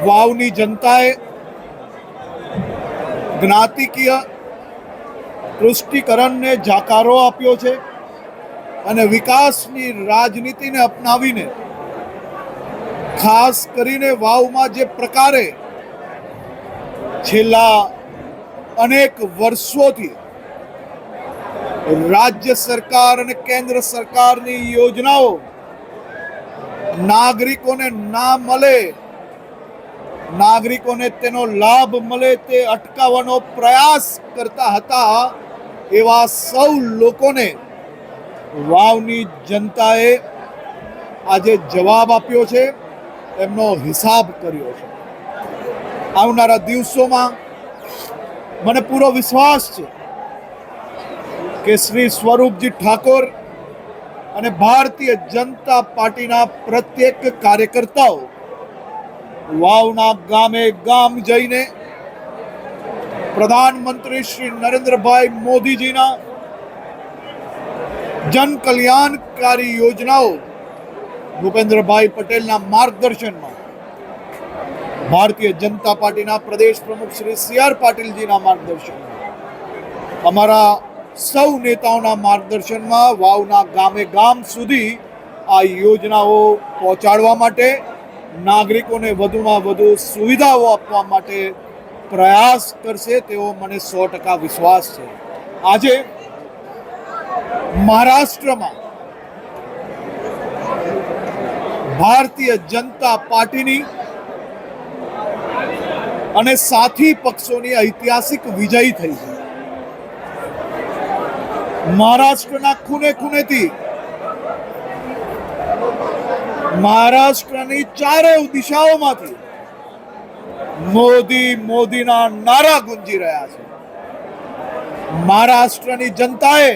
વાવની જનતાએ જ્ઞાતિકીય તૃષ્ટિકરણને જાકારો આપ્યો છે અને વિકાસની રાજનીતિને અપનાવીને ખાસ કરીને વાવમાં જે પ્રકારે છેલ્લા અનેક વર્ષોથી રાજ્ય સરકાર અને કેન્દ્ર સરકારની યોજનાઓ નાગરિકોને ના મળે, નાગરિકોને તેનો લાભ મળે તે અટકાવવાનો પ્રયાસ કરતા હતા, એવા સૌ લોકોને વાવની જનતાએ આજે જવાબ આપ્યો છે, એમનો હિસાબ કર્યો છે. આવનારા દિવસોમાં મને પૂરો વિશ્વાસ છે કે શ્રી સ્વરૂપજી ઠાકોર અને ભારતીય જનતા પાર્ટીના પ્રત્યેક કાર્યકર્તાઓ વાવના ગામે ગામ જઈને પ્રધાનમંત્રી શ્રી નરેન્દ્રભાઈ મોદીજીના જન કલ્યાણકારી યોજનાઓ ભૂપેન્દ્રભાઈ પટેલના માર્ગદર્શનમાં, ભારતીય જનતા પાર્ટીના પ્રદેશ પ્રમુખ શ્રી સી.આર. પાટીલજીના માર્ગદર્શનમાં, અમારા સૌ નેતાઓના માર્ગદર્શનમાં વાવના ગામે ગામ સુધી આ યોજનાઓ પહોંચાડવા માટે, નાગરિકોને વધુમાં વધુ સુવિધાઓ આપવા માટે પ્રયાસ કરશે તેવો મને 100% વિશ્વાસ છે. આજે મહારાષ્ટ્રમાં ભારતીય જનતા પાર્ટીની અને સાથી પક્ષોની ઐતિહાસિક વિજય થઈ છે. મહારાષ્ટ્રના ખૂણે ખૂણેથી, મહારાષ્ટ્રની ચારેય દિશાઓમાંથી મોદી મોદીના નારા ગુંજી રહ્યા છે. મહારાષ્ટ્રની જનતાએ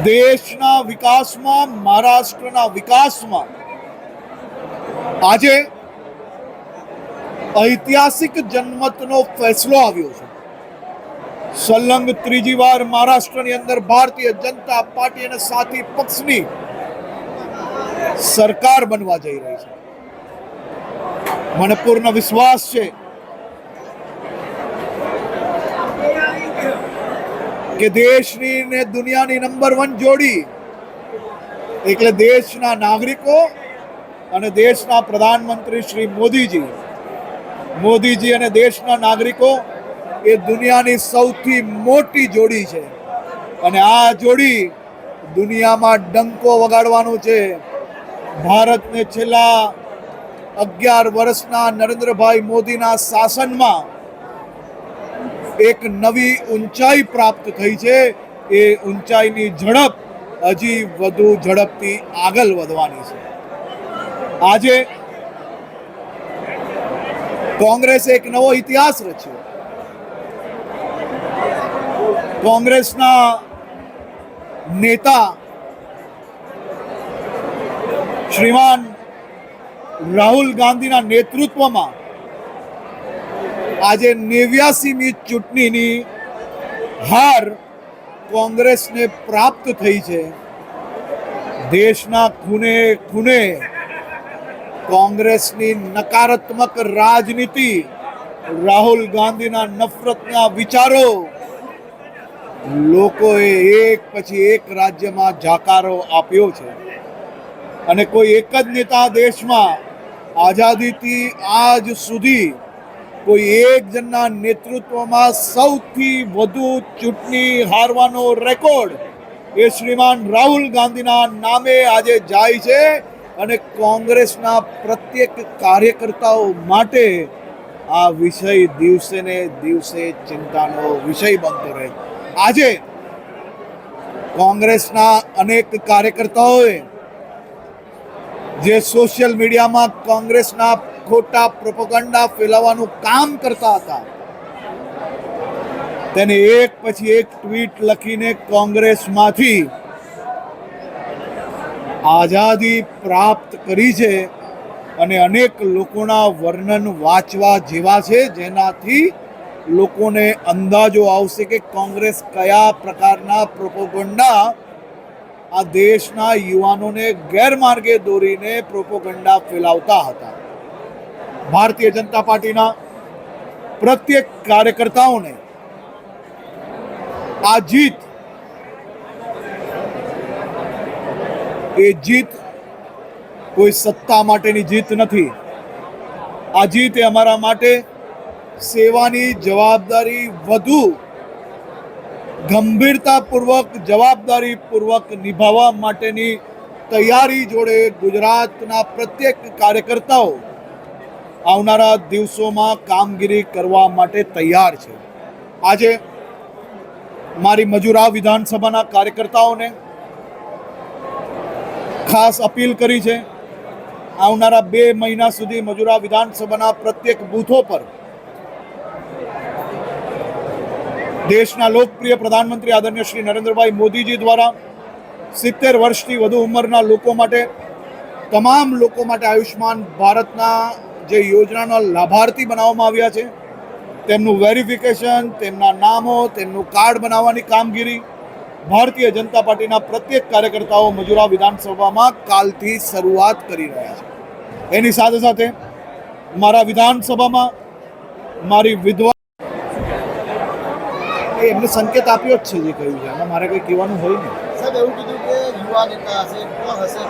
દેશના વિકાસમાં, મહારાષ્ટ્રના વિકાસમાં આજે ઐતિહાસિક જનમતનો ફેસલો આવ્યો છે. સલંગ ત્રીજી વાર મહારાષ્ટ્રની અંદર ભારતીય જનતા પાર્ટી અને સાથી પક્ષની સરકાર બનવા જઈ રહી છે. મને પૂર્ણ વિશ્વાસ છે કે દેશની ને દુનિયાની નંબર 1 જોડી એટલે દેશના નાગરિકો અને દેશના પ્રધાનમંત્રી શ્રી મોદીજી અને દેશના નાગરિકો એ દુનિયાની સૌથી મોટી જોડી છે અને આ જોડી દુનિયામાં ડંકો વગાડવાનું છે. ભારતને છેલ્લા 11 વર્ષના નરેન્દ્રભાઈ મોદીના શાસનમાં એક નવી ઊંચાઈ પ્રાપ્ત થઈ છે. એ ઊંચાઈની ઝડપ હજી વધુ ઝડપથી આગળ વધવાની છે. આજે કોંગ્રેસે એક નવો ઇતિહાસ રચ્યો. કોંગ્રેસના નેતા શ્રીમાન રાહુલ ગાંધીના નેતૃત્વમાં આજે 89મી ચૂંટણીની હાર કોંગ્રેસને પ્રાપ્ત થઈ છે. દેશના ખૂણે ખૂણે કોંગ્રેસની નકારાત્મક રાજનીતિ, રાહુલ ગાંધીના નફરતના વિચારો લોકોએ એક પછી એક રાજ્યમાં જાકારો આપ્યો છે અને કોઈ એક જ નેતા દેશમાં આઝાદીથી આજ સુધી કોઈ એક જણના નેતૃત્વમાં સૌથી વધુ ચૂંટણી હારવાનો રેકોર્ડ એ શ્રીમાન રાહુલ ગાંધીના નામે આજે જાય છે અને કોંગ્રેસના પ્રત્યેક કાર્યકર્તાઓ માટે આ વિષય દિવસે ને દિવસે ચિંતાનો વિષય બનતો રહે. આજે કોંગ્રેસના અનેક કાર્યકર્તાઓએ જે સોશિયલ મીડિયામાં કોંગ્રેસના ખોટા પ્રોપેગેન્ડા ફેલાવવાનું કામ કરતા હતા તેને એક પછી એક ટ્વીટ લખીને કોંગ્રેસમાંથી આઝાદી પ્રાપ્ત કરી છે અને અનેક લોકોના વર્ણન વાંચવા જેવા છે જેનાથી લોકોને અંદાજો આવશે કે કોંગ્રેસ કયા પ્રકારના પ્રોપેગેન્ડા આ દેશના યુવાનોને ગેરમાર્ગે દોરીને પ્રોપોગંડા ફેલાવતા હતા. ભારતીય જનતા પાર્ટીના પ્રત્યેક કાર્યકર્તાઓને આ જીત એ જીત કોઈ સત્તા માટેની જીત નથી. આ જીત એ અમારા માટે સેવાની જવાબદારી વધુ ગંભીરતાપૂર્વક જવાબદારીપૂર્વક નિભાવવા માટેની તૈયારી જોડે ગુજરાતના પ્રત્યેક કાર્યકર્તાઓ આવનારા દિવસોમાં કામગીરી કરવા માટે તૈયાર છે. આજે મારી મજૂરા વિધાનસભાના કાર્યકર્તાઓને ખાસ અપીલ કરી છે. આવનારા 2 મહિના સુધી મજૂરા વિધાનસભાના પ્રત્યેક બૂથો પર દેશના લોકપ્રિય પ્રધાનમંત્રી આદરણીય શ્રી નરેન્દ્રભાઈ મોદીજી દ્વારા 70 વર્ષથી વધુ ઉંમરના લોકો માટે, તમામ લોકો માટે આયુષ્માન ભારતના જે યોજનાના લાભાર્થી બનાવવામાં આવ્યા છે તેમનું વેરિફિકેશન, તેમના નામો, તેમનું કાર્ડ બનાવવાની કામગીરી ભારતીય જનતા પાર્ટીના પ્રત્યેક કાર્યકર્તાઓ મજૂરા વિધાનસભામાં કાલથી શરૂઆત કરી રહ્યા છે. એની સાથે સાથે મારા વિધાનસભામાં મારી વિધવા એમને સંકેત આપ્યો જ છે જે કહ્યું છે, એમાં મારે કંઈ કહેવાનું હોય નહીં. સાહેબ એવું કીધું કે યુવા નેતા હશે, કોણ હશે?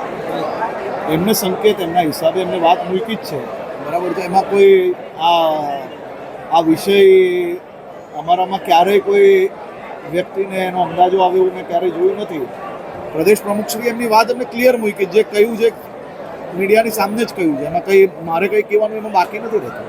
એમને સંકેત એમના હિસાબે એમને વાત મૂકી જ છે, બરાબર છે. એમાં કોઈ આ વિષય અમારામાં ક્યારેય કોઈ વ્યક્તિને એનો અંદાજો આવે એવું મેં ક્યારેય જોયું નથી. પ્રદેશ પ્રમુખશ્રી એમની વાત એમને ક્લિયર મૂકી, જે કહ્યું છે મીડિયાની સામે જ કહ્યું છે, એમાં કંઈ મારે કંઈ કહેવાનું એમાં બાકી નથી રહેતું.